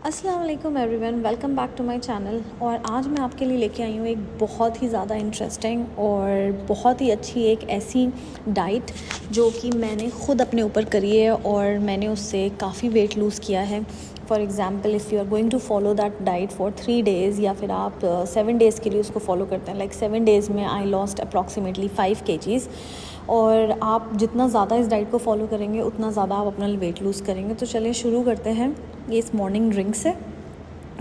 अस्सलाम वालेकुम everyone, welcome back to my channel. और आज मैं आपके लिए लेके आई हूँ एक बहुत ही ज़्यादा इंटरेस्टिंग और बहुत ही अच्छी एक ऐसी डाइट जो कि मैंने ख़ुद अपने ऊपर करी है और मैंने उससे काफ़ी वेट लूज़ किया है। For example, if you are going to follow that diet for 3 days या फिर आप 7 डेज़ के लिए उसको फॉलो करते हैं, लाइक 7 डेज़ में आई लॉस्ट अप्रॉक्सीमेटली 5 kgs। और आप जितना ज़्यादा इस डाइट को फॉलो करेंगे उतना ज़्यादा आप अपना वेट लूज़ करेंगे। तो चलिए शुरू करते हैं। ये इस मॉर्निंग ड्रिंक से,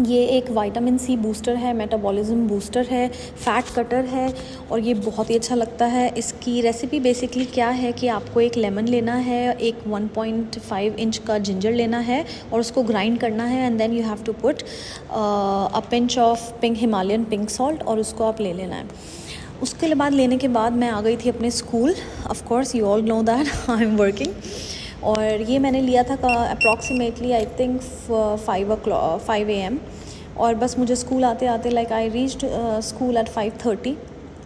ये एक विटामिन सी बूस्टर है, मेटाबॉलिज्म बूस्टर है, फ़ैट कटर है और ये बहुत ही अच्छा लगता है। इसकी रेसिपी बेसिकली क्या है कि आपको एक लेमन लेना है, एक 1.5 इंच का जिंजर लेना है और उसको ग्राइंड करना है and then you have to put a pinch of Himalayan pink salt और उसको आप ले लेना है। उसके बाद लेने के बाद मैं आ गई थी अपने school. Of course you all know that I am working. और ये मैंने लिया था अप्रॉक्सीमेटली आई थिंक 5 AM। और बस मुझे स्कूल आते आते like I reached school eight 5:30।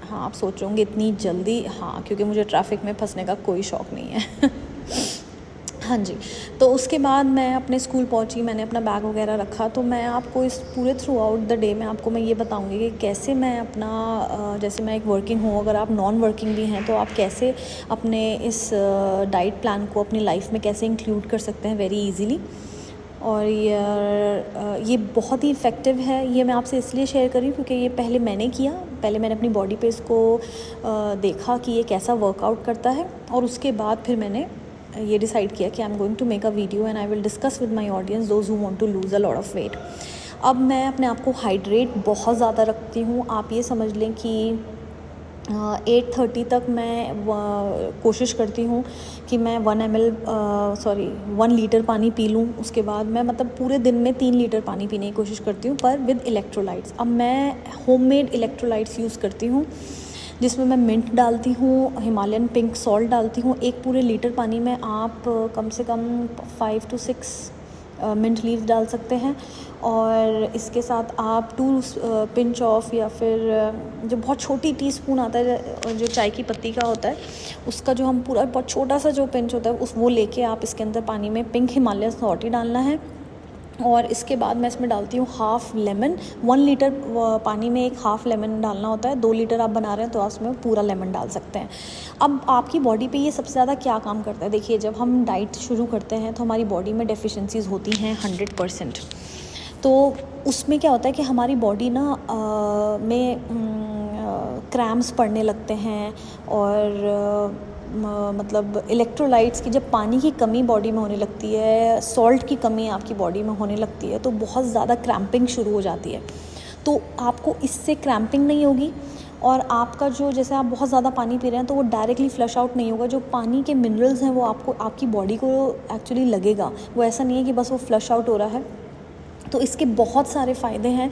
हाँ, आप सोच रहे होंगे इतनी जल्दी? हाँ, क्योंकि मुझे ट्रैफिक में फंसने का कोई शौक़ नहीं है। हाँ जी। तो उसके बाद मैं अपने स्कूल पहुंची, मैंने अपना बैग वगैरह रखा। तो मैं आपको इस पूरे थ्रू आउट द डे में आपको मैं ये बताऊंगी कि कैसे मैं अपना जैसे मैं एक वर्किंग हूँ, अगर आप नॉन वर्किंग भी हैं तो आप कैसे अपने इस डाइट प्लान को अपनी लाइफ में कैसे इंक्लूड कर सकते हैं वेरी इजीली। और ये बहुत ही इफ़ेक्टिव है। ये मैं आपसे इसलिए शेयर करी क्योंकि ये पहले मैंने अपनी बॉडी पे इसको देखा कि ये कैसा वर्कआउट करता है और उसके बाद फिर मैंने ये डिसाइड किया कि I am going to make a video and I will discuss with my audience those who want to lose a lot of weight. अब मैं अपने आप को हाइड्रेट बहुत ज़्यादा रखती हूँ। आप ये समझ लें कि 8:30 तक मैं कोशिश करती हूँ कि मैं 1 लीटर पानी पी लूँ। उसके बाद मैं मतलब पूरे दिन में 3 लीटर पानी पीने की कोशिश करती हूँ, पर विद इलेक्ट्रोलाइट्स। अब मैं होममेड इलेक्ट्रोलाइट्स यूज़ करती हूँ जिसमें मैं मिंट डालती हूँ, हिमालयन पिंक सॉल्ट डालती हूँ। 1 पूरे लीटर पानी में आप कम से कम 5 to 6 मिंट लीव्स डाल सकते हैं। और इसके साथ आप 2 पिंच ऑफ या फिर जो बहुत छोटी टीस्पून आता है जो चाय की पत्ती का होता है, उसका जो हम पूरा बहुत छोटा सा जो पिंच होता है वो लेके आप इसके अंदर पानी में पिंक हिमालयन सॉल्ट ही डालना है। और इसके बाद मैं इसमें डालती हूँ हाफ़ लेमन। 1 लीटर पानी में एक हाफ़ लेमन डालना होता है। 2 लीटर आप बना रहे हैं तो आप उसमें पूरा लेमन डाल सकते हैं। अब आपकी बॉडी पे ये सबसे ज़्यादा क्या काम करता है? देखिए, जब हम डाइट शुरू करते हैं तो हमारी बॉडी में डेफिशिएंसीज होती हैं 100%। तो उसमें क्या होता है कि हमारी बॉडी में क्रैम्प्स पड़ने लगते हैं और मतलब इलेक्ट्रोलाइट्स की जब पानी की कमी बॉडी में होने लगती है, सॉल्ट की कमी आपकी बॉडी में होने लगती है तो बहुत ज़्यादा क्रैम्पिंग शुरू हो जाती है। तो आपको इससे क्रैम्पिंग नहीं होगी और आपका जो जैसे आप बहुत ज़्यादा पानी पी रहे हैं तो वो डायरेक्टली फ्लश आउट नहीं होगा। जो पानी के मिनरल्स हैं वो आपको आपकी बॉडी को एक्चुअली लगेगा। वो ऐसा नहीं है कि बस वो फ्लश आउट हो रहा है। तो इसके बहुत सारे फ़ायदे हैं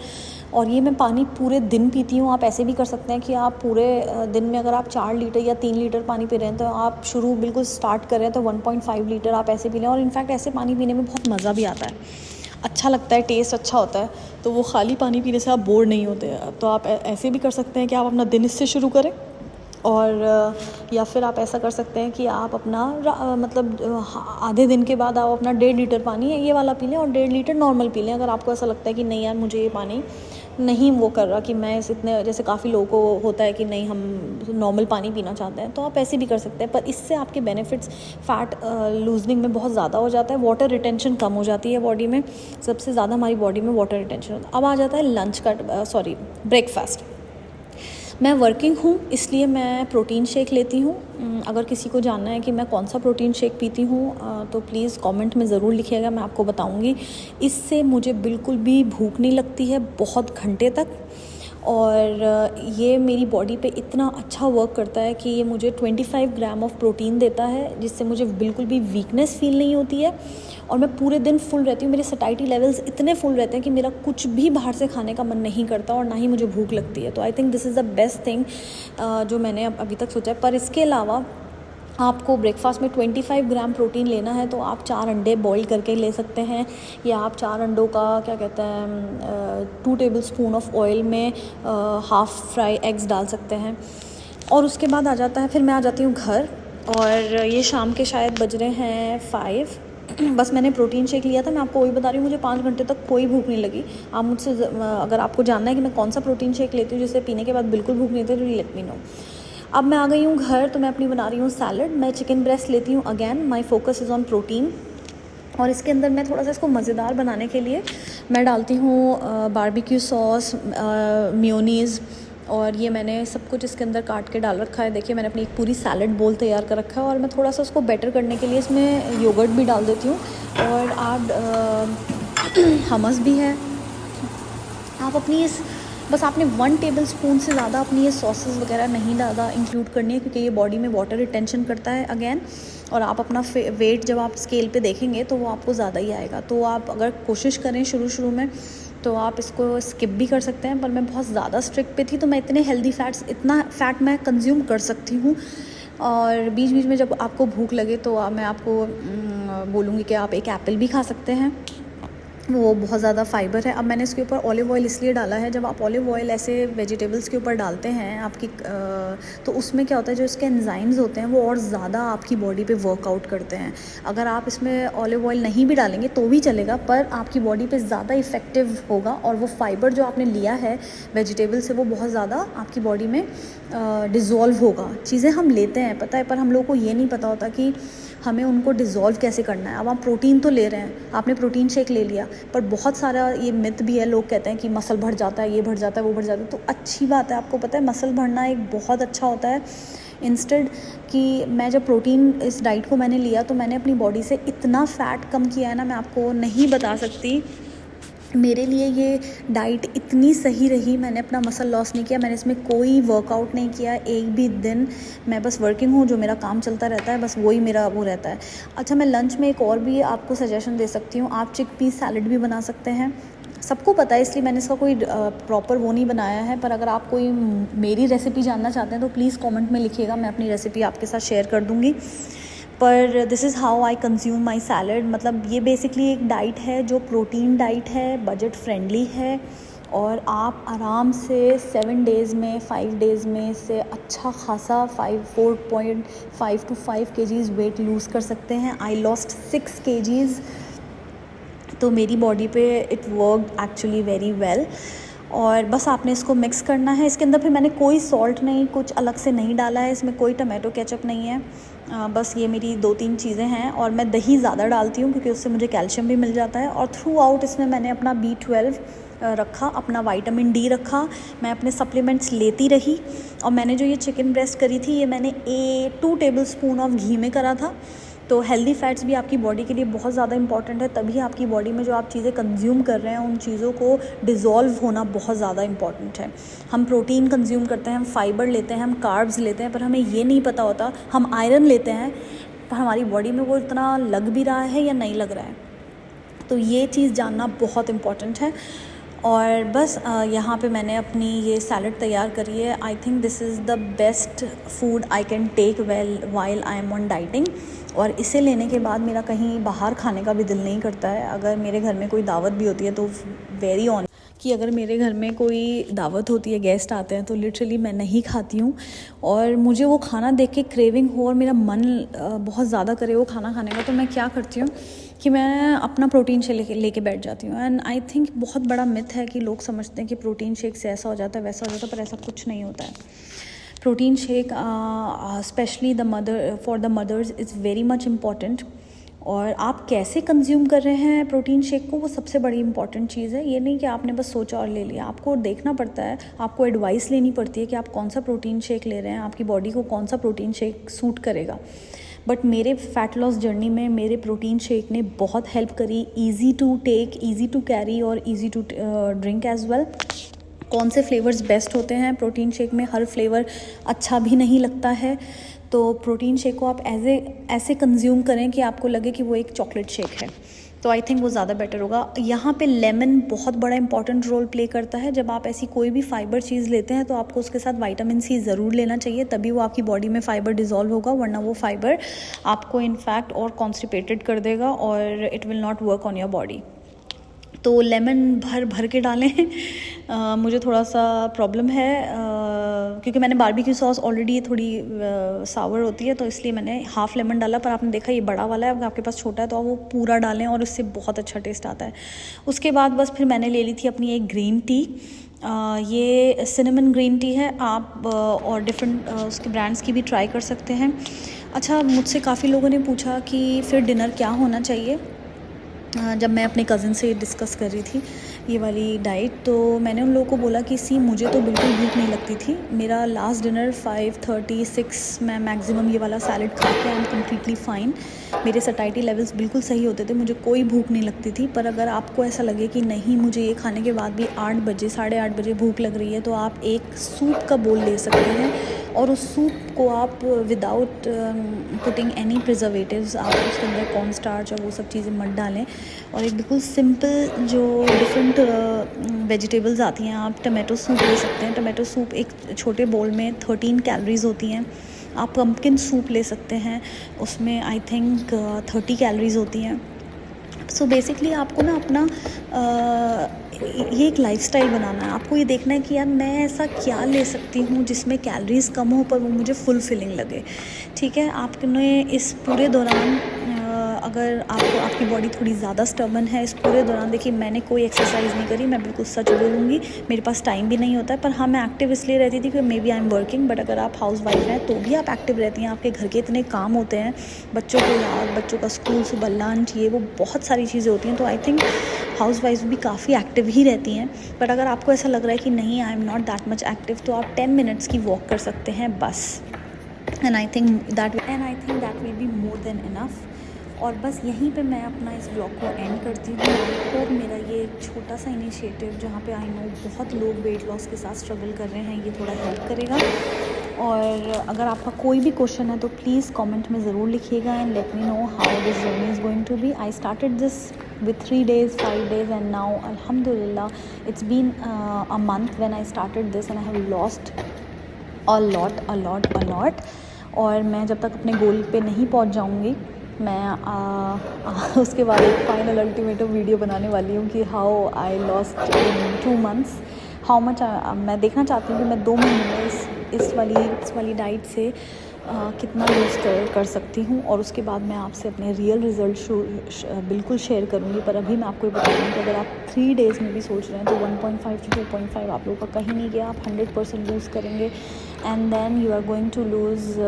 और ये मैं पानी पूरे दिन पीती हूँ। आप ऐसे भी कर सकते हैं कि आप पूरे दिन में अगर आप 4 लीटर या 3 लीटर पानी पी रहे हैं तो आप बिल्कुल स्टार्ट कर रहे हैं तो 1.5 लीटर आप ऐसे पी लें। और इनफैक्ट ऐसे पानी पीने में बहुत मज़ा भी आता है, अच्छा लगता है, टेस्ट अच्छा होता है। तो वो खाली पानी पीने से आप बोर नहीं होते। तो आप ऐसे भी कर सकते हैं कि आप अपना दिन इससे शुरू करें। और या फिर आप ऐसा कर सकते हैं कि आप अपना आधे दिन के बाद आप अपना 1.5 लीटर पानी ये वाला पी लें और 1.5 लीटर नॉर्मल पी लें। अगर आपको ऐसा लगता है कि नहीं यार, मुझे ये पानी नहीं वो कर रहा कि मैं इतने, जैसे काफ़ी लोगों को होता है कि नहीं हम नॉर्मल पानी पीना चाहते हैं, तो आप ऐसे भी कर सकते हैं। पर इससे आपके बेनिफिट्स फ़ैट लूजनिंग में बहुत ज़्यादा हो जाता है, वाटर रिटेंशन कम हो जाती है बॉडी में। सबसे ज़्यादा हमारी बॉडी में वाटर रिटेंशन होता है। अब आ जाता है ब्रेकफास्ट। मैं वर्किंग हूँ इसलिए मैं प्रोटीन शेक लेती हूँ। अगर किसी को जानना है कि मैं कौन सा प्रोटीन शेक पीती हूँ तो प्लीज़ कमेंट में ज़रूर लिखिएगा, मैं आपको बताऊँगी। इससे मुझे बिल्कुल भी भूख नहीं लगती है बहुत घंटे तक और ये मेरी बॉडी पे इतना अच्छा वर्क करता है कि ये मुझे 25 ग्राम ऑफ प्रोटीन देता है, जिससे मुझे बिल्कुल भी वीकनेस फील नहीं होती है और मैं पूरे दिन फुल रहती हूँ। मेरे सैटिस्फैक्टी लेवल्स इतने फुल रहते हैं कि मेरा कुछ भी बाहर से खाने का मन नहीं करता और ना ही मुझे भूख लगती है। तो आई think this is the best thing जो मैंने अभी तक सोचा है। पर इसके अलावा आपको ब्रेकफास्ट में 25 ग्राम प्रोटीन लेना है तो आप 4 अंडे बॉईल करके ले सकते हैं, या आप 4 अंडों का 2 टेबलस्पून ऑफ ऑयल में हाफ़ फ्राई एग्स डाल सकते हैं। और उसके बाद आ जाता है, फिर मैं आ जाती हूँ घर और ये शाम के शायद बज रहे हैं 5 बस मैंने प्रोटीन शेक लिया था। मैं आपको वही बता रही हूँ, मुझे 5 घंटे तक कोई भूख नहीं लगी। आप मुझसे अगर आपको जानना है कि मैं कौन सा प्रोटीन शेक लेती हूँ जिसे पीने के बाद बिल्कुल भूख नहीं होती, तो लेट मी नो। अब मैं आ गई हूँ घर, तो मैं अपनी बना रही हूँ सैलड। मैं चिकन ब्रेस्ट लेती हूँ। Again my focus is on protein. और इसके अंदर मैं थोड़ा सा इसको मज़ेदार बनाने के लिए मैं डालती हूँ बारबेक्यू सॉस, मेयोनीज़, और ये मैंने सब कुछ इसके अंदर काट के डाल रखा है। देखिए मैंने अपनी एक पूरी सैलड बोल तैयार कर रखा है। और मैं थोड़ा सा उसको बेटर करने के लिए इसमें योगर्ट भी डाल देती हूँ, और हमस भी है। आप अपनी इस बस आपने 1 टेबल स्पून से ज़्यादा अपनी ये सॉसेस वगैरह नहीं ज़्यादा इंक्लूड करनी है, क्योंकि ये बॉडी में वाटर रिटेंशन करता है अगेन। और आप अपना वेट जब आप स्केल पे देखेंगे तो वो आपको ज़्यादा ही आएगा। तो आप अगर कोशिश करें शुरू में तो आप इसको स्किप भी कर सकते हैं, पर मैं बहुत ज़्यादा स्ट्रिक्ट पे थी, तो मैं इतना फ़ैट मैं कंज्यूम कर सकती हूँ। और बीच बीच में जब आपको भूख लगे तो मैं आपको बोलूँगी कि आप एक एप्पल भी खा सकते हैं, वो बहुत ज़्यादा फ़ाइबर है। अब मैंने इसके ऊपर ऑलिव ऑयल इसलिए डाला है, जब आप ऑलिव ऑयल ऐसे वेजिटेबल्स के ऊपर डालते हैं आपकी तो उसमें क्या होता है, जो इसके एंजाइम्स होते हैं वो और ज़्यादा आपकी बॉडी पे वर्कआउट करते हैं। अगर आप इसमें ऑलिव ऑयल नहीं भी डालेंगे तो भी चलेगा, पर आपकी बॉडी पे ज़्यादा इफ़ेक्टिव होगा, और वो फ़ाइबर जो आपने लिया है वेजिटेबल से वो बहुत ज़्यादा आपकी बॉडी में डिज़ोल्व होगा। चीज़ें हम लेते हैं पता है, पर हम लोगों को ये नहीं पता होता कि हमें उनको डिज़ोल्व कैसे करना है। अब आप प्रोटीन तो ले रहे हैं, आपने प्रोटीन शेक ले लिया, पर बहुत सारा ये मिथ भी है, लोग कहते हैं कि मसल बढ़ जाता है, ये बढ़ जाता है, वो बढ़ जाता है। तो अच्छी बात है, आपको पता है मसल बढ़ना एक बहुत अच्छा होता है। इंस्टेड कि मैं जब प्रोटीन इस डाइट को मैंने लिया तो मैंने अपनी बॉडी से इतना फ़ैट कम किया है ना, मैं आपको नहीं बता सकती। मेरे लिए ये डाइट इतनी सही रही, मैंने अपना मसल लॉस नहीं किया, मैंने इसमें कोई वर्कआउट नहीं किया एक भी दिन। मैं बस वर्किंग हूँ, जो मेरा काम चलता रहता है, बस वही मेरा वो रहता है। अच्छा, मैं लंच में एक और भी आपको सजेशन दे सकती हूँ, आप चिकपीस सैलड भी बना सकते हैं। सबको पता है, इसलिए मैंने इसका कोई प्रॉपर वो नहीं बनाया है, पर अगर आप कोई मेरी रेसिपी जानना चाहते हैं तो प्लीज़ कमेंट में लिखिएगा, मैं अपनी रेसिपी आपके साथ शेयर कर दूँगी। पर this is how I consume my salad. मतलब ये बेसिकली एक डाइट है जो प्रोटीन डाइट है, बजट फ्रेंडली है, और आप आराम से 7 डेज़ में 5 डेज़ में से अच्छा खासा 4.5 to 5 kgs वेट लूज़ कर सकते हैं। आई लॉस्ट 6 kgs, तो मेरी बॉडी पे it worked actually very well. और बस आपने इसको मिक्स करना है। इसके अंदर फिर मैंने कोई सॉल्ट नहीं, कुछ अलग से नहीं डाला है, इसमें कोई टमाटो केचप नहीं है। बस ये मेरी 2-3 चीज़ें हैं, और मैं दही ज़्यादा डालती हूँ क्योंकि उससे मुझे कैल्शियम भी मिल जाता है। और थ्रू आउट इसमें मैंने अपना B12 रखा, अपना विटामिन D रखा, मैं अपने सप्लीमेंट्स लेती रही। और मैंने जो ये चिकन ब्रेस्ट करी थी, ये मैंने 2 टेबल स्पून ऑफ घी में करा था। तो हेल्दी फैट्स भी आपकी बॉडी के लिए बहुत ज़्यादा इंपॉर्टेंट है, तभी आपकी बॉडी में जो आप चीज़ें कंज्यूम कर रहे हैं उन चीज़ों को डिज़ोल्व होना बहुत ज़्यादा इंपॉर्टेंट है। हम प्रोटीन कंज्यूम करते हैं, हम फाइबर लेते हैं, हम कार्ब्स लेते हैं, पर हमें ये नहीं पता होता, हम आयरन लेते हैं पर हमारी बॉडी में वो इतना लग भी रहा है या नहीं लग रहा है। तो ये चीज़ जानना बहुत इम्पॉर्टेंट है। और बस यहाँ पे मैंने अपनी ये सैलड तैयार करी है। I think this is the best food I can take while I am on dieting. और इसे लेने के बाद मेरा कहीं बाहर खाने का भी दिल नहीं करता है। अगर मेरे घर में कोई दावत भी होती है तो वेरी ऑन कि अगर मेरे घर में कोई दावत होती है, गेस्ट आते हैं, तो लिटरली मैं नहीं खाती हूँ। और मुझे वो खाना देख के क्रेविंग हो और मेरा मन बहुत ज़्यादा करे वो खाना खाने का, तो मैं क्या करती हूँ कि मैं अपना प्रोटीन शेक लेके बैठ जाती हूँ। एंड आई थिंक बहुत बड़ा मिथ है कि लोग समझते हैं कि प्रोटीन शेक से ऐसा हो जाता है, वैसा हो जाता है, पर ऐसा कुछ नहीं होता है। Protein shake specially for the mothers is very much important. और आप कैसे कंज्यूम कर रहे हैं प्रोटीन शेक को, वो सबसे बड़ी इंपॉर्टेंट चीज़ है। ये नहीं कि आपने बस सोचा और ले लिया, आपको देखना पड़ता है, आपको एडवाइस लेनी पड़ती है कि आप कौन सा प्रोटीन शेक ले रहे हैं, आपकी बॉडी को कौन सा प्रोटीन शेक सूट करेगा। बट मेरे फ़ैट लॉस जर्नी में मेरे प्रोटीन शेक ने बहुत हेल्प करी। Easy to take, easy to carry और easy to drink as well. कौन से फ्लेवर्स बेस्ट होते हैं प्रोटीन शेक में, हर फ्लेवर अच्छा भी नहीं लगता है। तो प्रोटीन शेक को आप ऐसे कंज्यूम करें कि आपको लगे कि वो एक चॉकलेट शेक है, तो आई थिंक वो ज़्यादा बेटर होगा। यहाँ पे लेमन बहुत बड़ा इंपॉर्टेंट रोल प्ले करता है। जब आप ऐसी कोई भी फाइबर चीज़ लेते हैं तो आपको उसके साथ विटामिन C ज़रूर लेना चाहिए, तभी वो आपकी बॉडी में फ़ाइबर डिज़ोल्व होगा, वरना वो फ़ाइबर आपको इनफैक्ट और कॉन्स्टिपेटेड कर देगा और it will not work on your body. तो लेमन भर भर के डालें। मुझे थोड़ा सा प्रॉब्लम है क्योंकि मैंने बारबेक्यू सॉस ऑलरेडी थोड़ी सावर होती है, तो इसलिए मैंने हाफ़ लेमन डाला, पर आपने देखा ये बड़ा वाला है, अगर आपके पास छोटा है तो आप वो पूरा डालें और उससे बहुत अच्छा टेस्ट आता है। उसके बाद बस फिर मैंने ले ली थी अपनी एक ग्रीन टी, ये सिनेमन ग्रीन टी है, आप और डिफरेंट उसके ब्रांड्स की भी ट्राई कर सकते हैं। अच्छा, मुझसे काफ़ी लोगों ने पूछा कि फिर डिनर क्या होना चाहिए, जब मैं अपने कज़न से डिस्कस कर रही थी ये वाली डाइट, तो मैंने उन लोगों को बोला कि सी मुझे तो बिल्कुल भूख नहीं लगती थी, मेरा लास्ट डिनर 5:36 मैं मैक्सिमम ये वाला सैलड खा के आई एम कम्प्लीटली फ़ाइन, मेरे सटाइटी लेवल्स बिल्कुल सही होते थे, मुझे कोई भूख नहीं लगती थी। पर अगर आपको ऐसा लगे कि नहीं मुझे ये खाने के बाद भी 8 बजे 8:30 बजे भूख लग रही है, तो आप एक सूप का बोल ले सकते हैं और उस सूप को आप विदाउट पुटिंग एनी प्रिजर्वेटिव्स, आप उसके अंदर कॉर्न स्टार्च और वो सब चीज़ें मत डालें, और एक बिल्कुल सिंपल जो डिफरेंट वेजिटेबल्स आती हैं, आप टमाटो सूप ले सकते हैं। टमाटो सूप एक छोटे बोल में 13 कैलोरीज़ होती हैं। आप पम्पकिन सूप ले सकते हैं, उसमें आई थिंक 30 कैलोरीज़ होती हैं। सो बेसिकली आपको ना अपना ये एक लाइफस्टाइल बनाना है, आपको ये देखना है कि यार मैं ऐसा क्या ले सकती हूँ जिसमें कैलोरीज़ कम हो पर वो मुझे फुल फिलिंग लगे। ठीक है, आपने इस पूरे दौरान अगर आपको आपकी बॉडी थोड़ी ज़्यादा स्टबर्न है, इस पूरे दौरान देखिए मैंने कोई एक्सरसाइज नहीं करी, मैं बिल्कुल सच बोलूँगी, मेरे पास टाइम भी नहीं होता है, पर हाँ मैं एक्टिव इसलिए रहती थी कि maybe I am working, but अगर आप हाउस वाइफ हैं तो भी आप एक्टिव रहती हैं, आपके घर के इतने काम होते हैं, बच्चों को याद, बच्चों का स्कूल, सुबह लंच, ये वो बहुत सारी चीज़ें होती हैं, तो आई थिंक हाउस वाइफ भी काफ़ी एक्टिव ही रहती हैं। बट अगर आपको ऐसा लग रहा है कि नहीं I am not that much active, तो आप 10 मिनट्स की वॉक कर सकते हैं बस, and I think that will be more than enough. और बस यहीं पे मैं अपना इस ब्लॉग को एंड करती हूँ। और मेरा ये छोटा सा इनिशिएटिव जहाँ पे आई नो बहुत लोग वेट लॉस के साथ स्ट्रगल कर रहे हैं, ये थोड़ा हेल्प करेगा। और अगर आपका कोई भी क्वेश्चन है तो प्लीज़ कमेंट में ज़रूर लिखिएगा and let me know how this journey is going to be. I started this with 3 days 5 days and now alhamdulillah it's been a month when I started this and I have lost a lot। और मैं जब तक अपने गोल पे नहीं पहुंच जाऊंगी, मैं उसके बाद एक फाइनल अल्टीमेटम वीडियो बनाने वाली हूँ कि how I lost in 2 months how much. मैं देखना चाहती हूँ कि मैं 2 महीने में इस वाली डाइट से कितना लूज़ कर सकती हूँ, और उसके बाद मैं आपसे अपने रियल रिज़ल्ट बिल्कुल शेयर करूँगी। पर अभी मैं आपको ये बता दूँ कि अगर आप 3 days में भी सोच रहे हैं तो 1.5 to 2.5 आप लोगों का कहीं नहीं गया, आप 100% लूज़ करेंगे, and then you are going to lose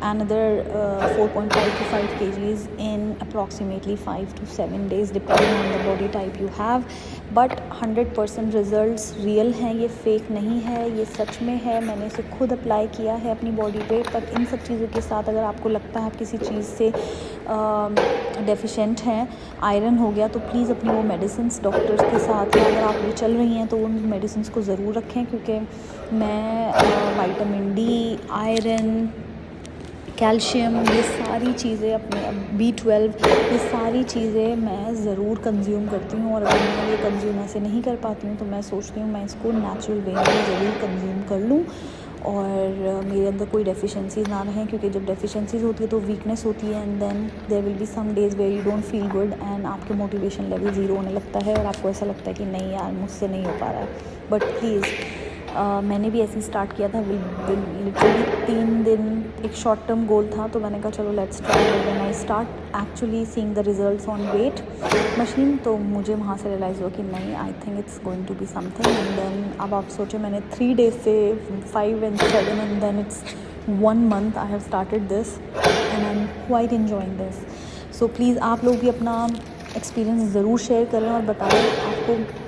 another 4.5 to 5 kgs in approximately 5 to 7 days depending on the body type you have, but 100% results real हैं, ये फेक नहीं है, ये सच में है, मैंने इसे खुद अप्लाई किया है अपनी बॉडी पे। पर इन सब चीज़ों के साथ अगर आपको लगता है आप किसी चीज़ से डेफिशिएंट हैं, आयरन हो गया, तो प्लीज़ अपनी वो मेडिसिन्स डॉक्टर्स के साथ, या अगर आप वो चल रही हैं तो उन मेडिसिन्स को ज़रूर रखें, क्योंकि मैं विटामिन डी, आयरन, कैल्शियम, ये सारी चीज़ें अपने B12 ये सारी चीज़ें मैं ज़रूर कंज्यूम करती हूँ। और अगर मैं ये कंज्यूम ऐसे नहीं कर पाती हूँ तो मैं सोचती हूँ मैं इसको नेचुरल वे में ज़रूर कंज्यूम कर लूँ और मेरे अंदर कोई डेफिशिएंसीज़ ना रहें, क्योंकि जब डेफिशिएंसीज़ होती है तो वीकनेस होती है, and then there will be some days where you don't feel good and आपके मोटिवेशन लेवल ज़ीरो होने लगता है और आपको ऐसा लगता है कि नहीं यार मुझसे नहीं हो पा रहा है। बट प्लीज़ मैंने भी ऐसे ही स्टार्ट किया था, लिटरली 3 दिन एक शॉर्ट टर्म गोल था, तो मैंने कहा चलो let's try. When I start actually seeing the results on weight machine, तो मुझे वहाँ से रियलाइज़ हुआ कि नहीं, I think it's going to be something. And then अब आप सोचो मैंने 3 days से 5 and 7 and then it's 1 month I have started this and I am quite enjoying this. So please आप लोग भी अपना एक्सपीरियंस ज़रूर शेयर करें और बताएं आपको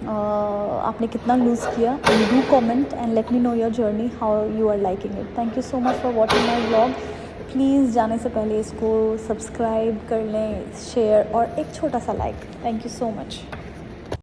आपने कितना लूज़ किया, and do comment and let me know your journey how you are liking it. Thank you so much for watching my vlog. Please जाने से पहले इसको सब्सक्राइब कर लें, शेयर और एक छोटा सा like. Thank you so much.